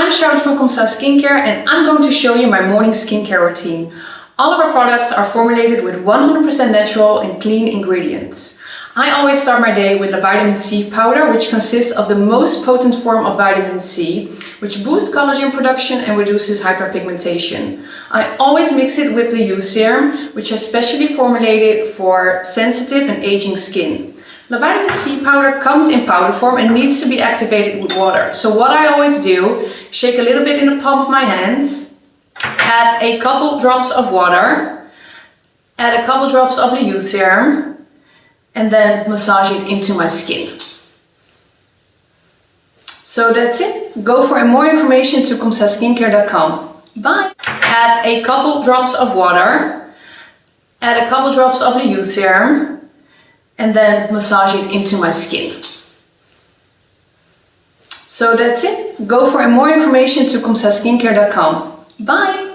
I'm Charlotte from Comme Skincare and I'm going to show you my morning skincare routine. All of our products are formulated with 100% natural and clean ingredients. I always start my day with the vitamin C powder, which consists of the most potent form of vitamin C, which boosts collagen production and reduces hyperpigmentation. I always mix it with the serum, which is specially formulated for sensitive and aging skin. The vitamin C powder comes in powder form and needs to be activated with water. So what I always do, shake a little bit in the palm of my hands, add a couple drops of water, add a couple drops of the serum, and then massage it into my skin. So that's it. Go for more information to comskincare.com. Bye! Add a couple drops of water, add a couple drops of the serum, and then massage it into my skin. So that's it. Go for more information to comskincare.com. Bye!